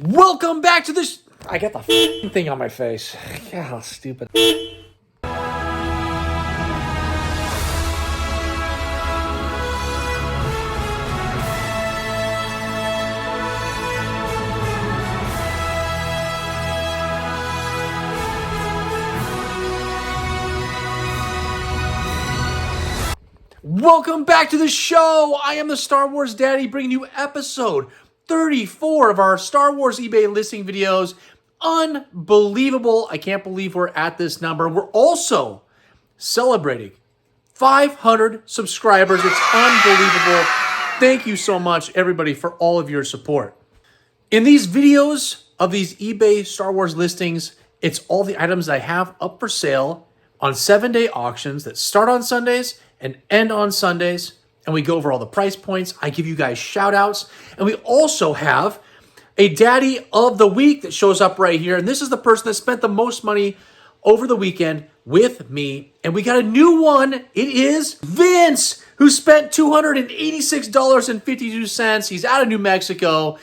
Welcome back to this. I got the thing on my face. Yeah, how stupid. Welcome back to the show. I am the Star Wars Daddy, bringing you episode 34 of our Star Wars eBay listing videos. Unbelievable. I can't believe we're at this number. We're also celebrating 500 subscribers. It's unbelievable. Thank you so much, everybody, for all of your support. In these videos of these eBay Star Wars listings, it's all the items I have up for sale on 7-day auctions that start on Sundays and end on Sundays. And we go over all the price points. I give you guys shout outs. And we also have a Daddy of the Week that shows up right here. And this is the person that spent the most money over the weekend with me. And we got a new one. It is Vince, who spent $286.52. He's out of New Mexico.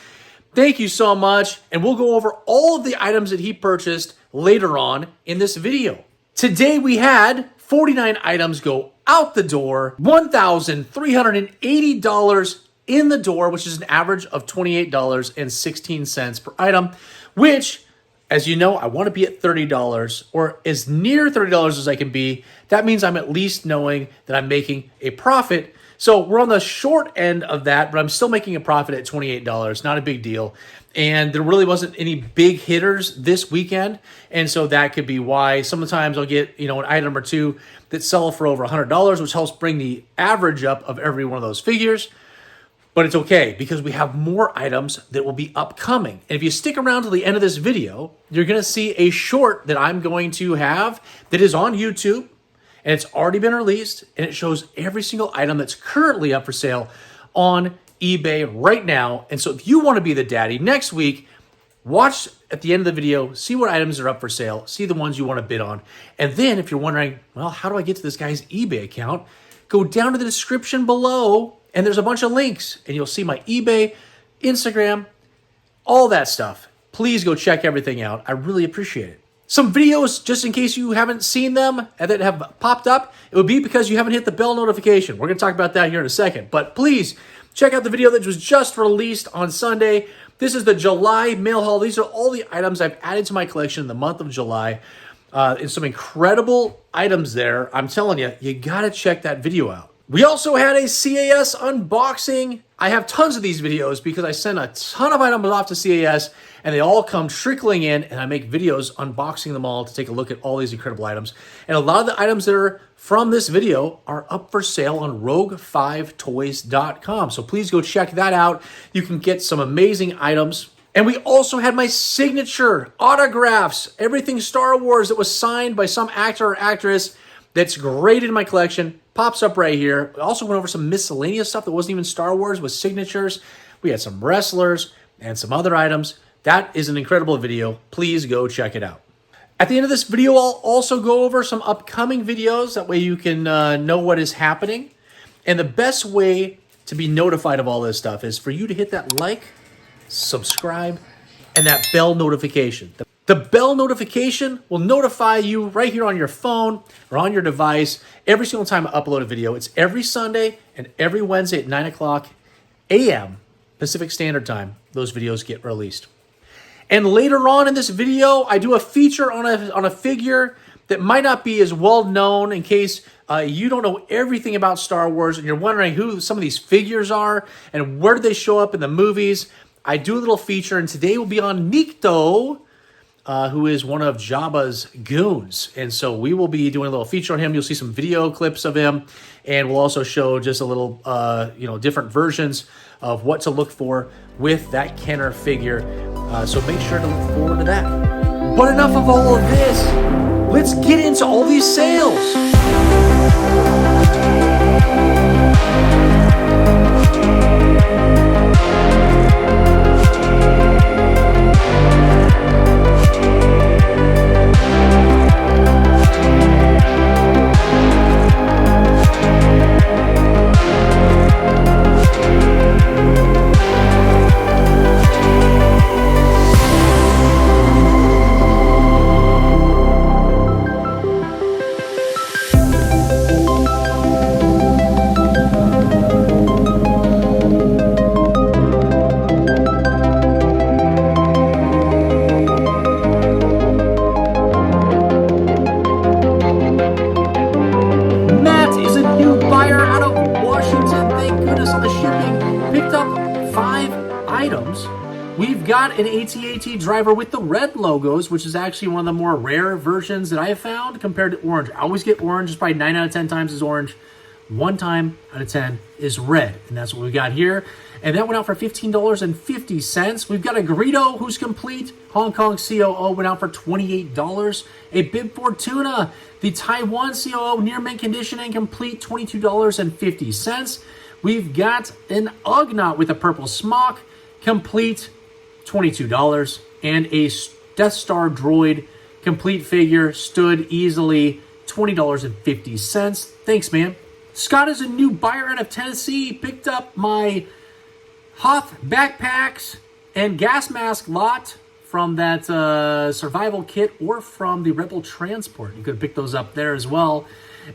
Thank you so much. And we'll go over all of the items that he purchased later on in this video. Today we had 49 items go out the door, $1,380 in the door, which is an average of $28.16 per item, which, as you know, I want to be at $30 or as near $30 as I can be. That means I'm at least knowing that I'm making a profit. So we're on the short end of that, but I'm still making a profit at $28. Not a big deal. And there really wasn't any big hitters this weekend. And so that could be why sometimes I'll get, an item or two that sell for over $100, which helps bring the average up of every one of those figures. But it's okay because we have more items that will be upcoming. And if you stick around to the end of this video, you're going to see a short that I'm going to have that is on YouTube. And it's already been released. And it shows every single item that's currently up for sale on eBay right now. And so if you want to be the daddy next week, watch at the end of the video, see what items are up for sale, see the ones you want to bid on. And then if you're wondering, well, how do I get to this guy's eBay account? Go down to the description below and there's a bunch of links and you'll see my eBay, Instagram, all that stuff. Please go check everything out. I really appreciate it. Some videos, just in case you haven't seen them and that have popped up, it would be because you haven't hit the bell notification. We're going to talk about that here in a second. But please check out the video that was just released on Sunday. This is the July mail haul. These are all the items I've added to my collection in the month of July. And some incredible items there. I'm telling you, you got to check that video out. We also had a CAS unboxing. I have tons of these videos because I send a ton of items off to CAS and they all come trickling in and I make videos unboxing them all to take a look at all these incredible items. And a lot of the items that are from this video are up for sale on rogue5toys.com. So please go check that out. You can get some amazing items. And we also had my signature autographs, everything Star Wars that was signed by some actor or actress that's great in my collection. Pops up right here. We also went over some miscellaneous stuff that wasn't even Star Wars with signatures. We had some wrestlers and some other items. That is an incredible video. Please go check it out. At the end of this video, I'll also go over some upcoming videos. That way you can know what is happening. And the best way to be notified of all this stuff is for you to hit that like, subscribe, and that bell notification. The bell notification will notify you right here on your phone or on your device every single time I upload a video. It's every Sunday and every Wednesday at 9 o'clock a.m. Pacific Standard Time. Those videos get released. And later on in this video, I do a feature on a figure that might not be as well known in case you don't know everything about Star Wars and you're wondering who some of these figures are and where do they show up in the movies. I do a little feature and today will be on Nikto, who is one of Jabba's goons. And so we will be doing a little feature on him. You'll see some video clips of him and we'll also show just a little, different versions of what to look for with that Kenner figure. So make sure to look forward to that. But enough of all of this. Let's get into all these sales. items, we've got an AT-AT driver with the red logos, which is actually one of the more rare versions that I have found compared to orange. I always get orange, just probably 9 out of 10 times is orange. 1 time out of 10 is red, and that's what we got here. And that went out for $15.50. We've got a Greedo who's complete. Hong Kong COO went out for $28. A Bib Fortuna, the Taiwan COO, near mint condition and complete, $22.50. We've got an Ugnaught with a purple smock, complete, $22. And a Death Star droid, complete figure, stood easily, $20.50. Thanks, man. Scott is a new buyer out of Tennessee. Picked up my Hoth backpacks and gas mask lot from that survival kit or from the Rebel Transport. You could have picked those up there as well.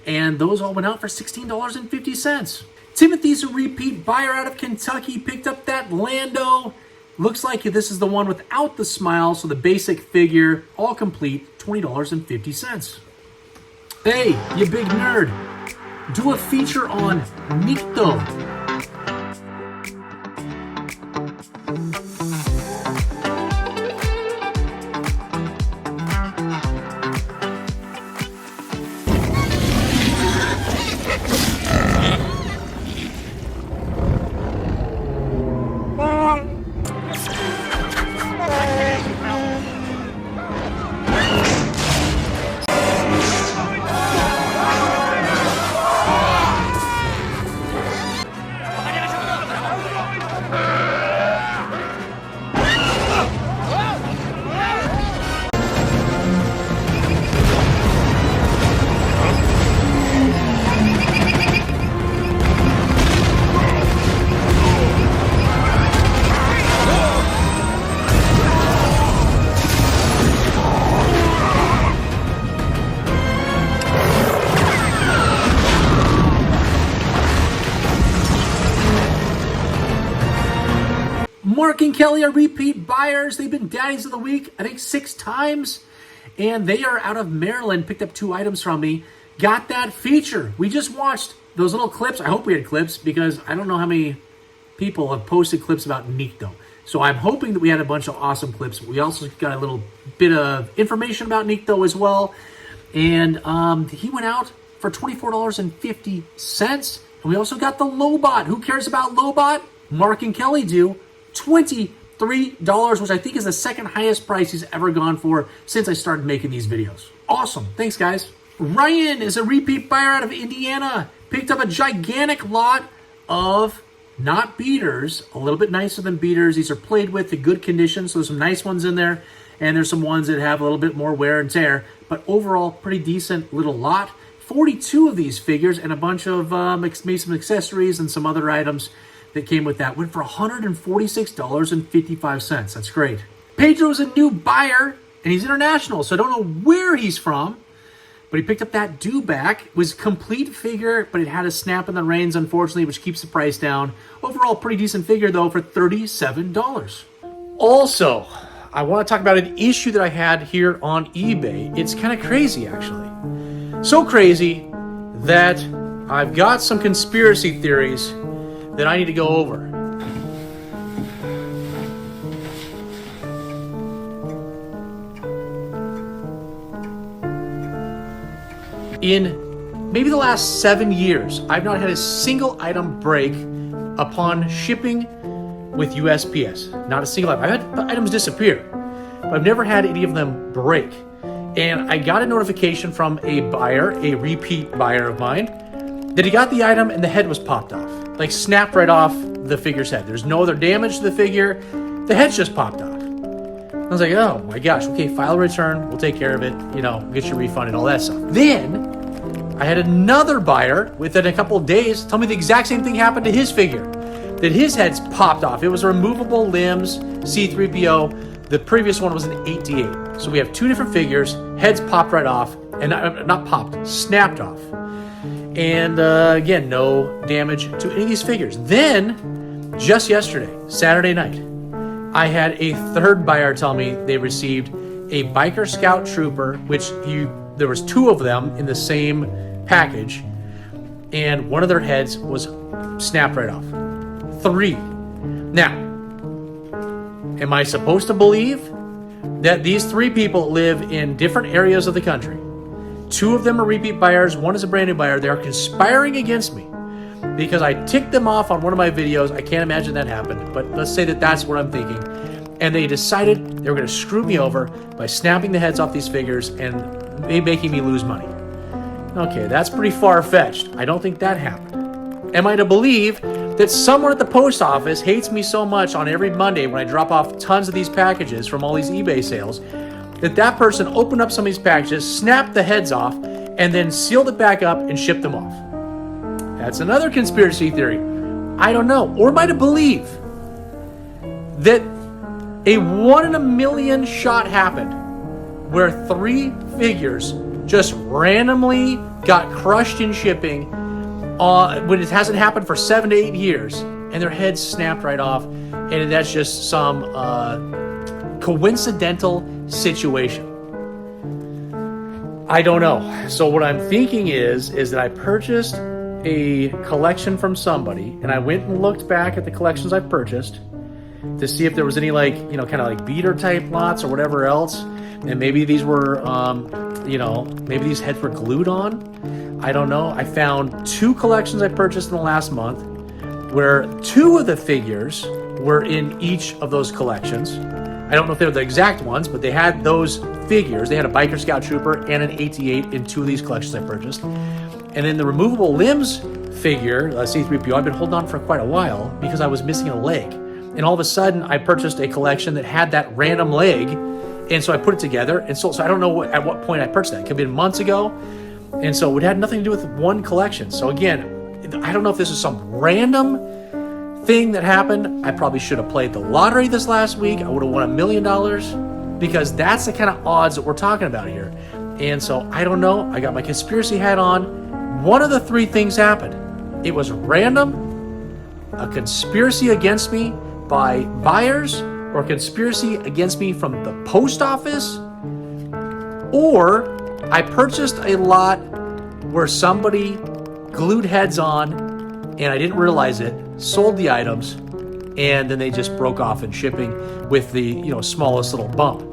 And those all went out for $16.50. Timothy's a repeat buyer out of Kentucky. Picked up that Lando. Looks like this is the one without the smile. So the basic figure, all complete, $20.50. Hey, you big nerd. Do a feature on Nikto. Mark and Kelly are repeat buyers. They've been daddies of the week, I think 6 times. And they are out of Maryland. Picked up 2 items from me. Got that feature. We just watched those little clips. I hope we had clips because I don't know how many people have posted clips about Nikto. So I'm hoping that we had a bunch of awesome clips. We also got a little bit of information about Nikto as well. And he went out for $24.50. And we also got the Lobot. Who cares about Lobot? Mark and Kelly do. $23, which I think is the second highest price he's ever gone for since I started making these videos. Awesome. Thanks, guys. Ryan is a repeat buyer out of Indiana. Picked up a gigantic lot of not beaters, a little bit nicer than beaters. These are played with in good condition, so there's some nice ones in there, and there's some ones that have a little bit more wear and tear, but overall, pretty decent little lot. 42 of these figures and a bunch of maybe some accessories and some other items that came with that. Went for $146.55. That's great. Pedro's a new buyer, and he's international, so I don't know where he's from, but he picked up that Dewback. It was a complete figure, but it had a snap in the reins, unfortunately, which keeps the price down. Overall, pretty decent figure, though, for $37. Also, I want to talk about an issue that I had here on eBay. It's kind of crazy, actually. So crazy that I've got some conspiracy theories that I need to go over. In maybe the last 7 years, I've not had a single item break upon shipping with USPS. Not a single item. I've had items disappear, but I've never had any of them break. And I got a notification from a buyer, a repeat buyer of mine, that he got the item and the head was popped off. Like snapped right off the figure's head. There's no other damage to the figure. The head's just popped off. I was like, oh my gosh, okay, file a return. We'll take care of it. You know, get your refund and all that stuff. Then I had another buyer within a couple of days tell me the exact same thing happened to his figure. That his head's popped off. It was removable limbs, C-3PO. The previous one was an 8D8. So we have 2 different figures. Heads popped right off. And not popped, snapped off. And again, no damage to any of these figures. Then, just yesterday, Saturday night, I had a third buyer tell me they received a Biker Scout Trooper, which there was 2 of them in the same package, and one of their heads was snapped right off. 3. Now, Am I supposed to believe that these three people live in different areas of the country? Two of them are repeat buyers. One is a brand new buyer. They are conspiring against me because I ticked them off on one of my videos. I can't imagine that happened, but let's say that that's what I'm thinking. And they decided they were going to screw me over by snapping the heads off these figures and making me lose money. Okay, that's pretty far-fetched. I don't think that happened. Am I to believe that someone at the post office hates me so much on every Monday when I drop off tons of these packages from all these eBay sales that person opened up some of these packages, snapped the heads off, and then sealed it back up and shipped them off? That's another conspiracy theory. I don't know. Or am I to believe that a 1 in a million shot happened where three figures just randomly got crushed in shipping when it hasn't happened for 7 to 8 years, and their heads snapped right off, and that's just some coincidental situation? I don't know. So what I'm thinking is that I purchased a collection from somebody, and I went and looked back at the collections I've purchased to see if there was any kind of like beater type lots or whatever else, and maybe these were maybe these heads were glued on. I don't know. I found 2 collections I purchased in the last month where 2 of the figures were in each of those collections. I don't know if they were the exact ones, but they had those figures. They had a Biker Scout Trooper and an AT-8 in 2 of these collections I purchased. And then the removable limbs figure, C-3PO, I've been holding on for quite a while because I was missing a leg. And all of a sudden, I purchased a collection that had that random leg, and so I put it together and sold. So I don't know at what point I purchased that. It could have been months ago, and so it had nothing to do with one collection. So again, I don't know if this is some random thing that happened. I probably should have played the lottery this last week. I would have won $1 million because that's the kind of odds that we're talking about here. And so I don't know. I got my conspiracy hat on. One of the 3 things happened. It was random, a conspiracy against me by buyers, or conspiracy against me from the post office, or I purchased a lot where somebody glued heads on and I didn't realize it, sold the items, and then they just broke off in shipping with the smallest little bump.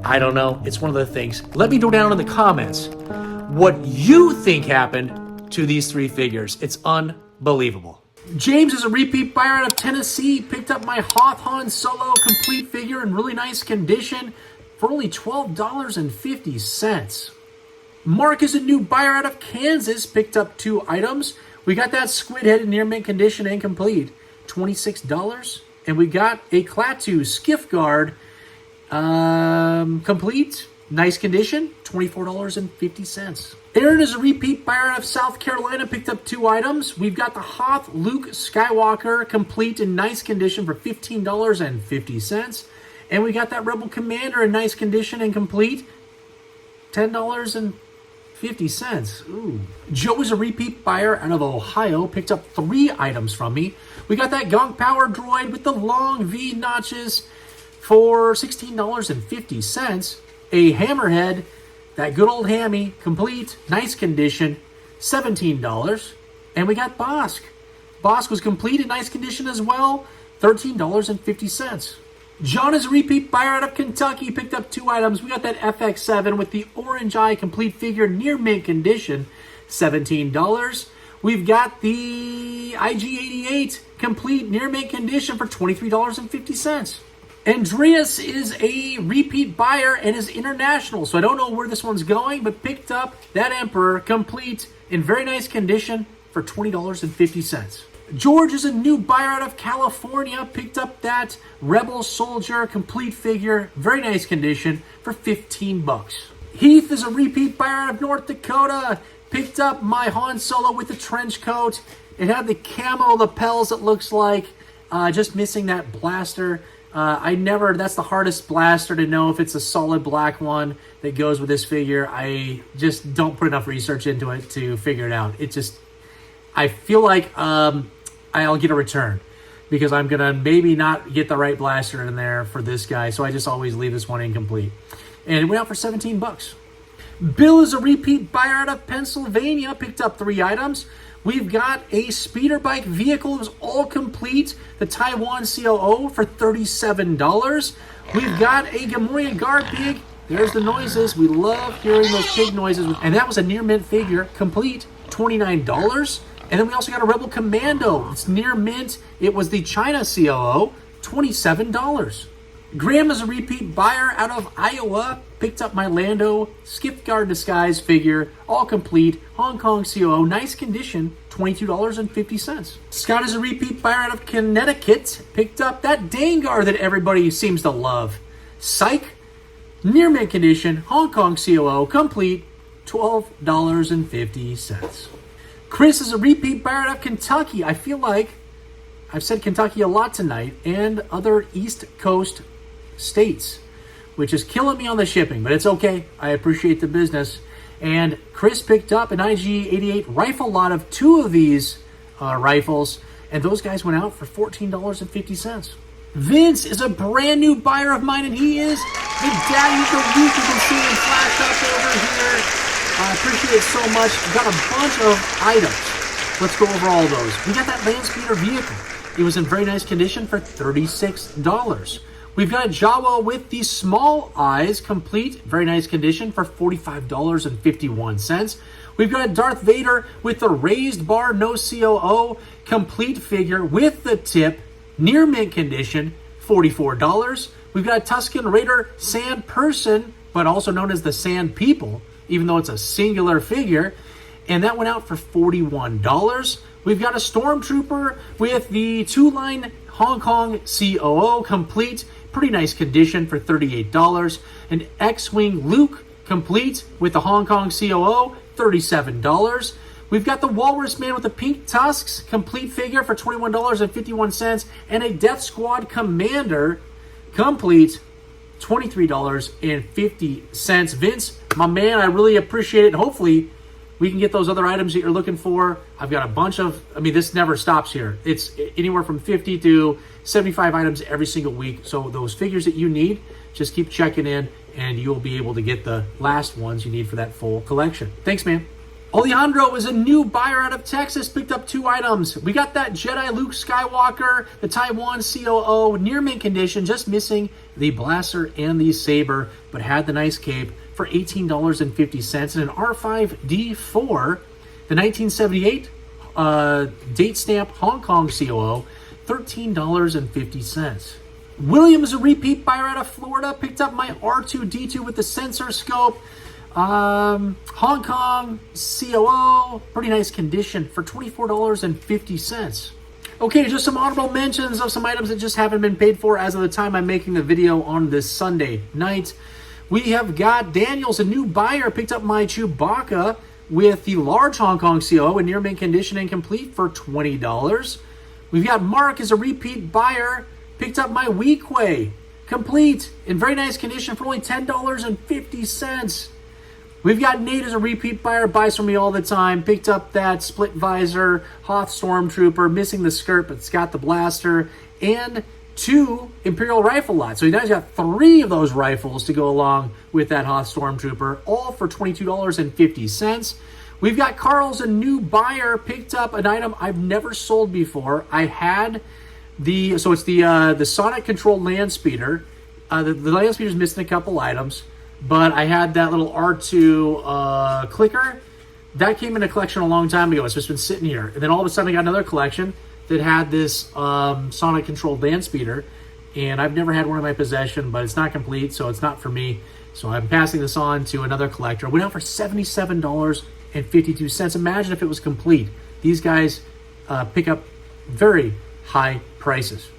I don't know. It's one of the things. Let me know down in the comments what you think happened to these 3 figures. It's unbelievable. James is a repeat buyer out of Tennessee. Picked up my Hoth Han Solo complete figure in really nice condition for only $12.50. Mark is a new buyer out of Kansas. Picked up 2 items. We got that squid head in near mint condition and complete, $26. And we got a Klaatu skiff guard complete, nice condition, $24.50. Aaron is a repeat buyer out of South Carolina, picked up 2 items. We've got the Hoth Luke Skywalker complete in nice condition for $15.50. And we got that Rebel Commander in nice condition and complete, $10.50. Ooh. Joe is a repeat buyer out of Ohio, picked up 3 items from me. We got that Gonk Power droid with the long V notches for $16.50. A Hammerhead, that good old hammy, complete, nice condition, $17. And we got Bosk. Bosk was complete in nice condition as well, $13.50. John is a repeat buyer out of Kentucky, picked up 2 items. We got that FX7 with the orange eye complete figure, near mint condition, $17. We've got the IG-88 complete, near mint condition for $23.50. Andreas is a repeat buyer and is international, so I don't know where this one's going, but picked up that Emperor complete in very nice condition for $20.50. George is a new buyer out of California, picked up that Rebel Soldier complete figure, very nice condition, for $15. Heath is a repeat buyer out of North Dakota, picked up my Han Solo with the trench coat. It had the camo lapels, it looks like, just missing that blaster. That's the hardest blaster to know if it's a solid black one that goes with this figure. I just don't put enough research into it to figure it out. I feel like I'll get a return because I'm going to maybe not get the right blaster in there for this guy. So I just always leave this one incomplete. And it went out for $17. Bill is a repeat buyer out of Pennsylvania, picked up 3 items. We've got a speeder bike vehicle. It was all complete. The Taiwan COO for $37. We've got a Gamoya guard pig. There's the noises. We love hearing those pig noises. And that was a near mint figure, complete, $29. And then we also got a Rebel Commando. It's near mint. It was the China COO, $27. Graham is a repeat buyer out of Iowa. Picked up my Lando Skiff Guard Disguise figure, all complete, Hong Kong COO, nice condition, $22.50. Scott is a repeat buyer out of Connecticut. Picked up that Dangar that everybody seems to love. Psych, near mint condition, Hong Kong COO, complete, $12.50. Chris is a repeat buyer out of Kentucky. I feel like I've said Kentucky a lot tonight, and other East Coast states, which is killing me on the shipping, but it's okay. I appreciate the business. And Chris picked up an IG-88 rifle lot of 2 of these rifles, and those guys went out for $14.50. Vince is a brand new buyer of mine, and he is the daddy of the week. You can see him flashed up over here. I appreciate it so much. We've got a bunch of items. Let's go over all those. We got that land speeder vehicle. It was in very nice condition for $36. We've got a Jawa with the small eyes, complete, very nice condition for $45.51. We've got a Darth Vader with the raised bar, no COO, complete figure with the tip, near mint condition, $44. We've got a Tusken Raider Sand Person, but also known as the Sand People, even though it's a singular figure, and that went out for $41. We've got a Stormtrooper with the 2-line Hong Kong COO, complete, pretty nice condition for $38. An X-Wing Luke, complete, with the Hong Kong COO, $37. We've got the Walrus Man with the pink tusks, complete figure for $21.51. And a Death Squad Commander, complete, $23.50. Vince, my man, I really appreciate it. Hopefully we can get those other items that you're looking for. I've got a bunch of, this never stops here. It's anywhere from 50 to 75 items every single week. So those figures that you need, just keep checking in and you'll be able to get the last ones you need for that full collection. Thanks, man. Alejandro is a new buyer out of Texas, picked up 2 items. We got that Jedi Luke Skywalker, the Taiwan COO, near mint condition, just missing the blaster and the saber, but had the nice cape for $18.50. And an R5D4, the 1978 date stamp Hong Kong COO, $13.50. William is a repeat buyer out of Florida, picked up my R2D2 with the sensor scope, Hong Kong COO, pretty nice condition for $24.50. Okay, just some honorable mentions of some items that just haven't been paid for as of the time I'm making the video on this Sunday night. We have got Daniel's a new buyer, picked up my Chewbacca with the large Hong Kong COO in near mint condition and complete for $20. We've got Mark as a repeat buyer, picked up my Weequay, complete, in very nice condition for only $10.50. We've got Nate as a repeat buyer, buys from me all the time, picked up that split visor Hoth Stormtrooper, missing the skirt, but it's got the blaster, and 2 Imperial rifle lots. So now he's got 3 of those rifles to go along with that Hoth Stormtrooper, all for $22.50. We've got Carl's a new buyer, picked up an item I've never sold before. I had the Sonic controlled land speeder. The land speeder's missing a couple items, but I had that little R2 clicker. That came in a collection a long time ago. It's just been sitting here. And then all of a sudden I got another collection that had this Sonic controlled land speeder, and I've never had one in my possession, but it's not complete, so it's not for me. So I'm passing this on to another collector. It went out for $77.52. Imagine if it was complete. These guys pick up very high prices.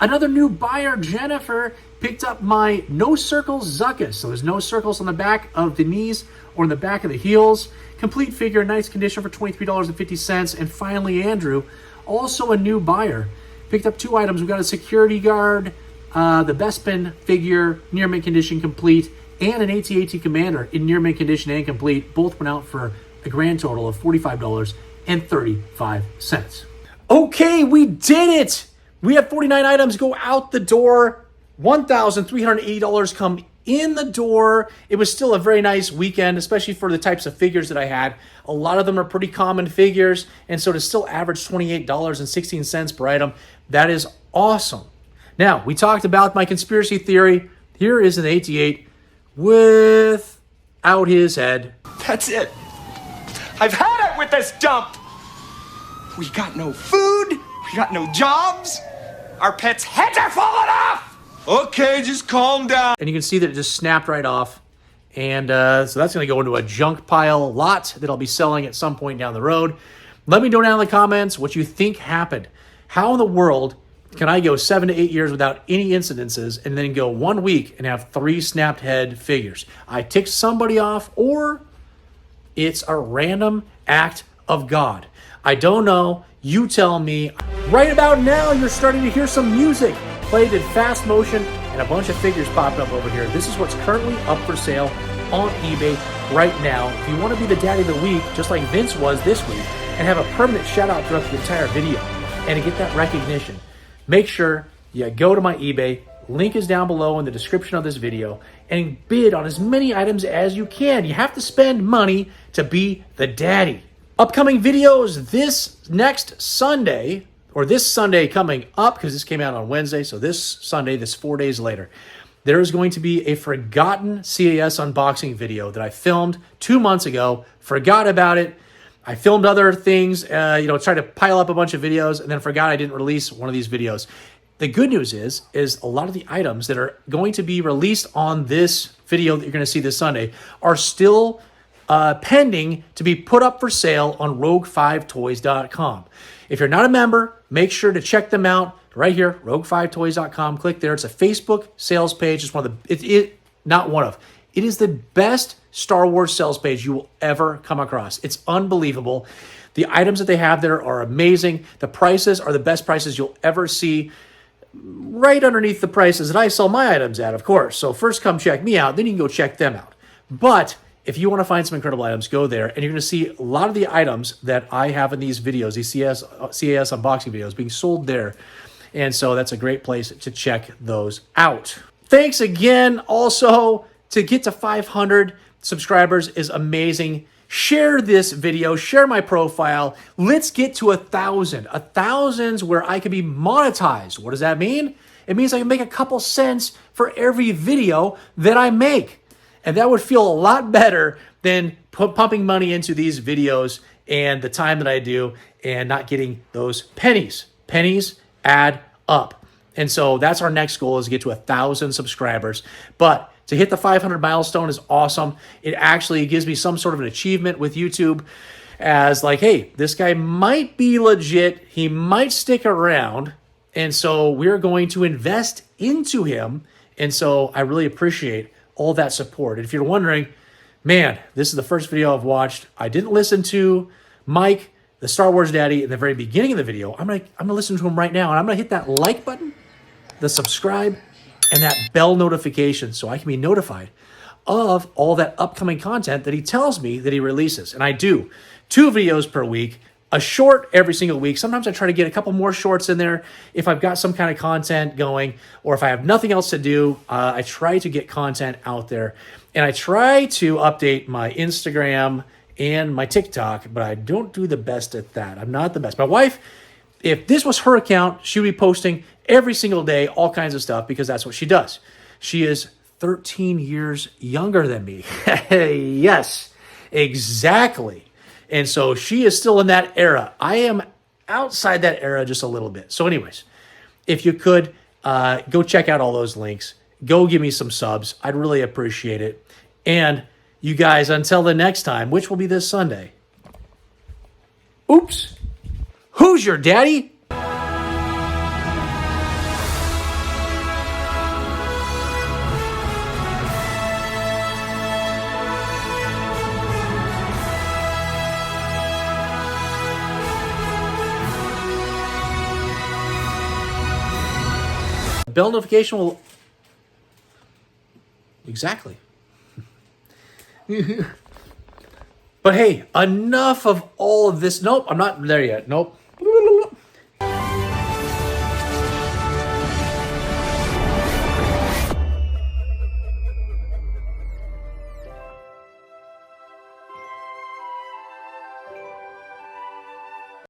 Another new buyer, Jennifer, picked up my No Circles Zuckus. So there's no circles on the back of the knees or in the back of the heels. Complete figure, nice condition for $23.50. And finally, Andrew, also a new buyer, picked up 2 items. We've got a security guard, the Bespin figure, near mint condition, complete, and an AT-AT Commander in near mint condition and complete. Both went out for a grand total of $45.35. Okay, we did it! We had 49 items go out the door. $1,380 come in the door. It was still a very nice weekend, especially for the types of figures that I had. A lot of them are pretty common figures, and so to still average $28.16 per item, that is awesome. Now, we talked about my conspiracy theory. Here is an 88 without his head. That's it. I've had it with this dump. We got no food. We got no jobs. Our pets' heads are falling off. Okay, just calm down. And you can see that it just snapped right off. And so that's going to go into a junk pile lot that I'll be selling at some point down the road. Let me know down in the comments what you think happened. How in the world can I go 7 to 8 years without any incidences and then go 1 week and have 3 snapped head figures? I ticked somebody off, or it's a random act of God. I don't know. You tell me. Right about now, you're starting to hear some music played in fast motion and a bunch of figures popping up over here. This is what's currently up for sale on eBay right now. If you want to be the daddy of the week, just like Vince was this week, and have a permanent shout out throughout the entire video and to get that recognition, make sure you go to my eBay. Link is down below in the description of this video, and bid on as many items as you can. You have to spend money to be the daddy. Upcoming videos this next Sunday, or this Sunday coming up, because this came out on Wednesday, so this Sunday, this 4 days later, there is going to be a forgotten CAS unboxing video that I filmed 2 months ago, forgot about it. I filmed other things, tried to pile up a bunch of videos, and then forgot I didn't release one of these videos. The good news is a lot of the items that are going to be released on this video that you're going to see this Sunday are still pending to be put up for sale on rogue5toys.com. If you're not a member, make sure to check them out right here, rogue5toys.com. Click there. It's a Facebook sales page. It's it is the best Star Wars sales page you will ever come across. It's unbelievable. The items that they have there are amazing. The prices are the best prices you'll ever see, right underneath the prices that I sell my items at, of course. So first come check me out, then you can go check them out. But if you want to find some incredible items, go there, and you're going to see a lot of the items that I have in these videos, these CAS unboxing videos, being sold there. And so that's a great place to check those out. Thanks again. Also, to get to 500 subscribers is amazing. Share this video, share my profile. Let's get to 1,000. 1,000's where I can be monetized. What does that mean? It means I can make a couple cents for every video that I make. And that would feel a lot better than pumping money into these videos and the time that I do and not getting those pennies. Pennies add up. And so that's our next goal, is to get to 1,000 subscribers. But to hit the 500 milestone is awesome. It actually gives me some sort of an achievement with YouTube as like, hey, this guy might be legit. He might stick around. And so we're going to invest into him. And so I really appreciate all that support. And if you're wondering, man, this is the first video I've watched. I didn't listen to Mike, the Star Wars daddy, in the very beginning of the video. I'm gonna listen to him right now, and I'm gonna hit that like button, the subscribe, and that bell notification so I can be notified of all that upcoming content that he tells me that he releases. And I do 2 videos per week, a short every single week. Sometimes I try to get a couple more shorts in there if I've got some kind of content going, or if I have nothing else to do. I try to get content out there, and I try to update my Instagram and my TikTok, but I don't do the best at that. I'm not the best. My wife, if this was her account, she would be posting every single day all kinds of stuff, because that's what she does. She is 13 years younger than me. Yes, exactly. And so she is still in that era. I am outside that era just a little bit. So anyways, if you could, go check out all those links. Go give me some subs. I'd really appreciate it. And you guys, until the next time, which will be this Sunday. Oops. Who's your daddy? Bell notification will... Exactly. But hey, enough of all of this. Nope, I'm not there yet. Nope.